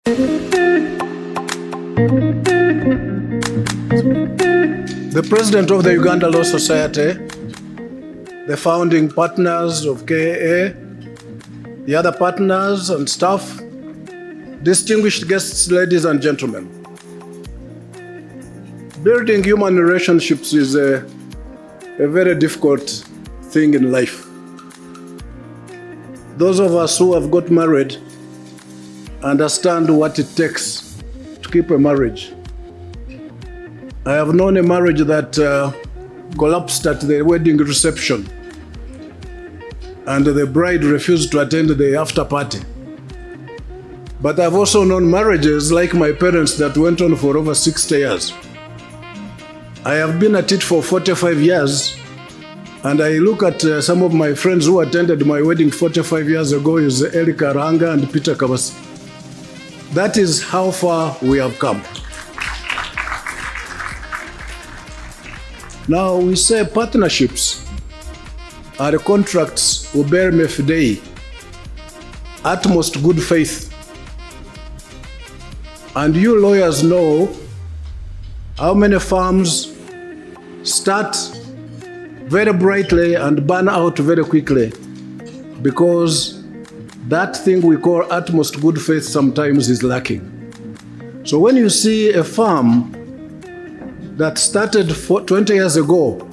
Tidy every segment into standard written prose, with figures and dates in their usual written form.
The president of the Uganda Law Society, the founding partners of KAA, the other partners and staff, distinguished guests, ladies and gentlemen. Building human relationships is a very difficult thing in life. Those of us who have got married understand what it takes to keep a marriage. I have known a marriage that collapsed at the wedding reception, and the bride refused to attend the after party. But I've also known marriages like my parents that went on for over 60 years. I have been at it for 45 years, and I look at some of my friends who attended my wedding 45 years ago, is Erika Ranga and Peter Kabasi. That is how far we have come. Now we say partnerships are contracts uberme fidei, utmost good faith. And you lawyers know how many firms start very brightly and burn out very quickly, because that thing we call utmost good faith sometimes is lacking. So when you see a firm that started 20 years ago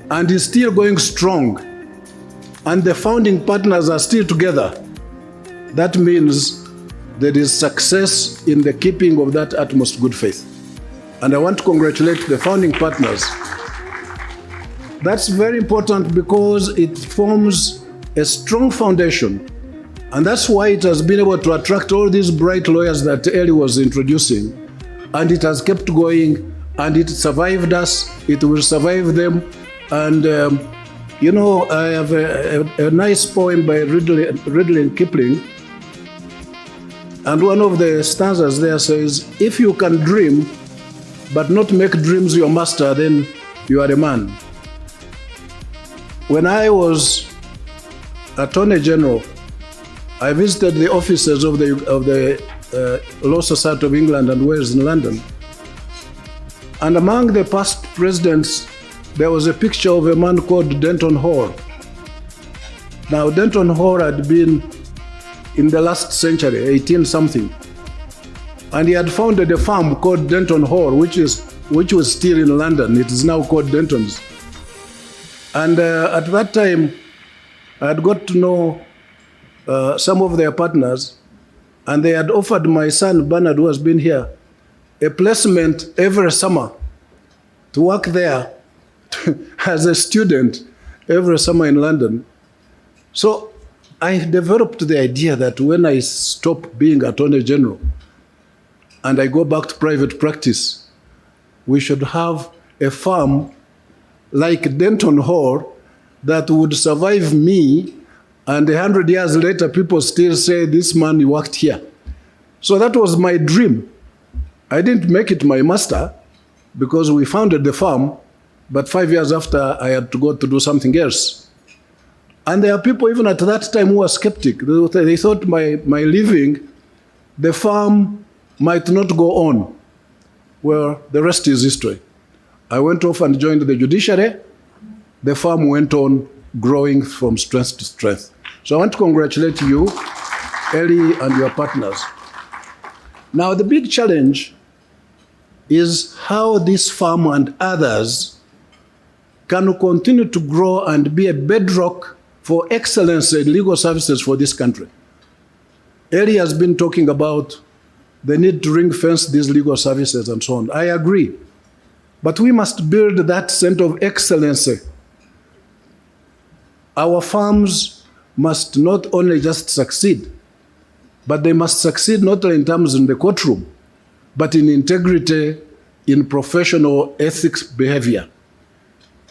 and is still going strong, and the founding partners are still together, that means there is success in the keeping of that utmost good faith. And I want to congratulate the founding partners. That's very important because it forms a strong foundation. And that's why it has been able to attract all these bright lawyers that Eli was introducing. And it has kept going, and it survived us, it will survive them. And you know, I have a nice poem by Rudyard Kipling. And one of the stanzas there says, if you can dream, but not make dreams your master, then you are a man. When I was Attorney General, I visited the offices of the Law Society of England and Wales in London. And among the past presidents, there was a picture of a man called Denton Hall. Now, Denton Hall had been in the last century, 18-something. And he had founded a firm called Denton Hall, which was still in London. It is now called Denton's. And at that time, I had got to know some of their partners, and they had offered my son, Bernard, who has been here, a placement every summer to work there as a student every summer in London. So I developed the idea that when I stop being Attorney General and I go back to private practice, we should have a firm like Denton Hall that would survive me, and 100 years later, people still say, this man worked here. So that was my dream. I didn't make it my master because we founded the firm, but 5 years after, I had to go to do something else. And there are people even at that time who were skeptic. They thought my leaving the firm might not go on. Well, the rest is history. I went off and joined the judiciary. The firm went on growing from strength to strength. So I want to congratulate you, Eli, and your partners. Now, the big challenge is how this firm and others can continue to grow and be a bedrock for excellence in legal services for this country. Eli has been talking about the need to ring-fence these legal services and so on. I agree. But we must build that center of excellence. Our firms must not only just succeed, but they must succeed not only in terms in the courtroom, but in integrity, in professional ethics behavior.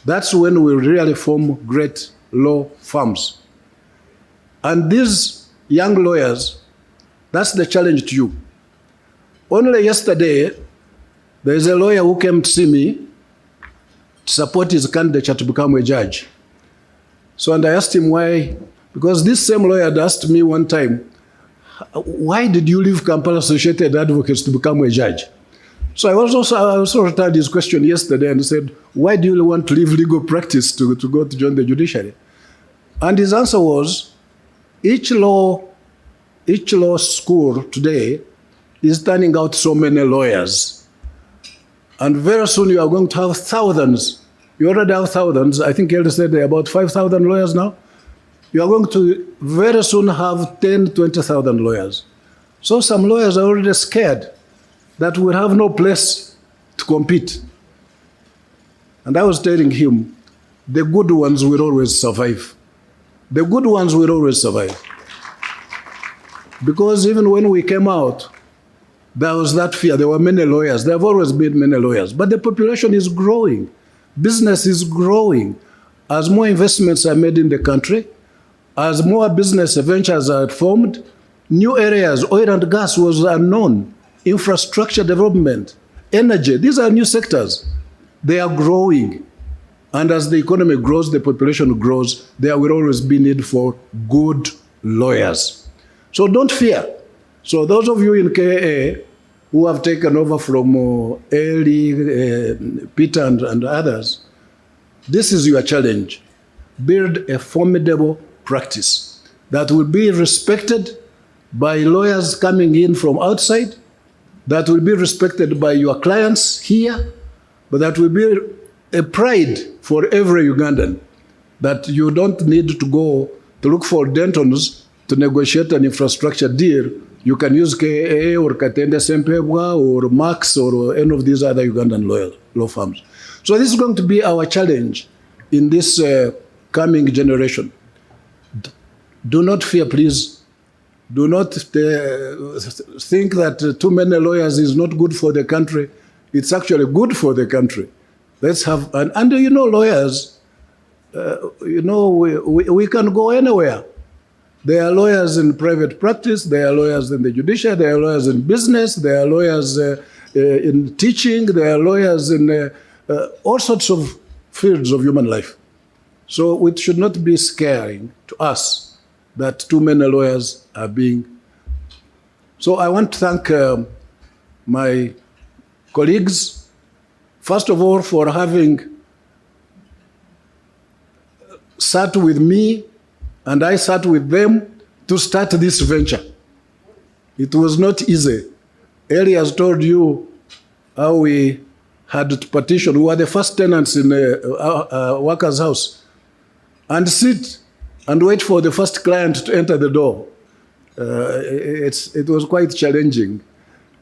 That's when we really form great law firms. And these young lawyers, that's the challenge to you. Only yesterday, there is a lawyer who came to see me to support his candidature to become a judge. So, and I asked him why, because this same lawyer had asked me one time, why did you leave Kampala Associated Advocates to become a judge? So I also returned his question yesterday and said, why do you want to leave legal practice to go to join the judiciary? And his answer was, each law school today is turning out so many lawyers. And very soon you are going to have thousands. You already have thousands. I think Elder said there are about 5,000 lawyers now. You are going to very soon have 10, 20,000 lawyers. So some lawyers are already scared that we'll have no place to compete. And I was telling him, the good ones will always survive. The good ones will always survive. Because even when we came out, there was that fear. There were many lawyers. There have always been many lawyers. But the population is growing. Business is growing. As more investments are made in the country, as more business ventures are formed, new areas, oil and gas was unknown, infrastructure development, energy, these are new sectors. They are growing. And as the economy grows, the population grows, there will always be need for good lawyers. So don't fear. So those of you in KA who have taken over from Eli, Peter and others, this is your challenge. Build a formidable practice that will be respected by lawyers coming in from outside, that will be respected by your clients here, but that will be a pride for every Ugandan, that you don't need to go to look for Dentons to negotiate an infrastructure deal. You can use KA or Katende Sempebwa or Max or any of these other Ugandan law firms. So this is going to be our challenge in this coming generation. Do not fear, please. Do not think that too many lawyers is not good for the country. It's actually good for the country. Let's have, and you know, lawyers, we can go anywhere. There are lawyers in private practice, there are lawyers in the judiciary, there are lawyers in business, there are lawyers in teaching, there are lawyers in all sorts of fields of human life. So it should not be scaring to us that too many lawyers are being. So I want to thank my colleagues, first of all, for having sat with me and I sat with them to start this venture. It was not easy. Eli has told you how we had to petition. We were the first tenants in a worker's house and sit and wait for the first client to enter the door. It was quite challenging.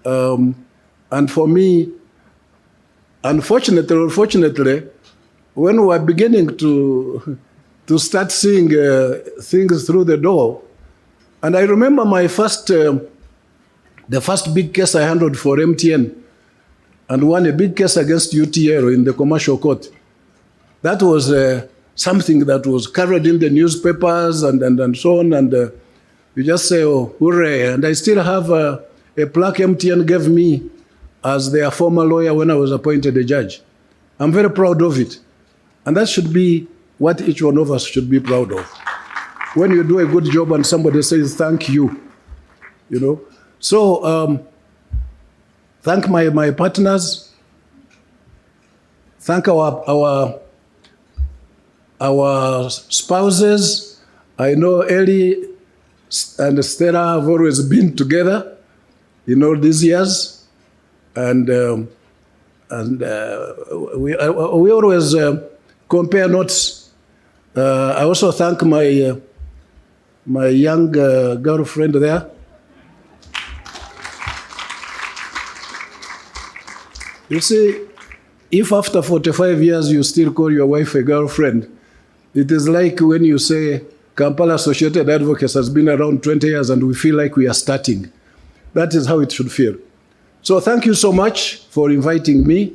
And for me, unfortunately or fortunately, when we were beginning to start seeing things through the door, and I remember my the first big case I handled for MTN and won a big case against UTL in the commercial court. That was something that was carried in the newspapers and so on, and you just say, oh, hooray. And I still have a plaque MTN gave me as their former lawyer when I was appointed a judge. I'm very proud of it. And that should be what each one of us should be proud of. When you do a good job and somebody says, thank you, you know. So thank my partners. Thank our spouses. I know Eli and Stella have always been together in all these years, and we always compare notes. I also thank my young girlfriend there. You see, if after 45 years you still call your wife a girlfriend, it is like when you say Kampala Associated Advocates has been around 20 years and we feel like we are starting. That is how it should feel. So thank you so much for inviting me.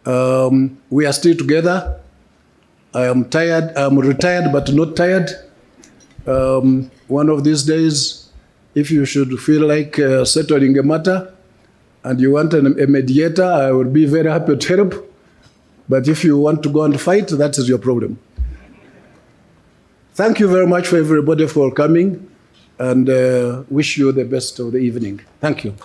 We are still together. I am tired. I'm retired, but not tired. One of these days, if you should feel like settling a matter and you want a mediator, I will be very happy to help. But if you want to go and fight, that is your problem. Thank you very much for everybody for coming. and wish you the best of the evening. Thank you.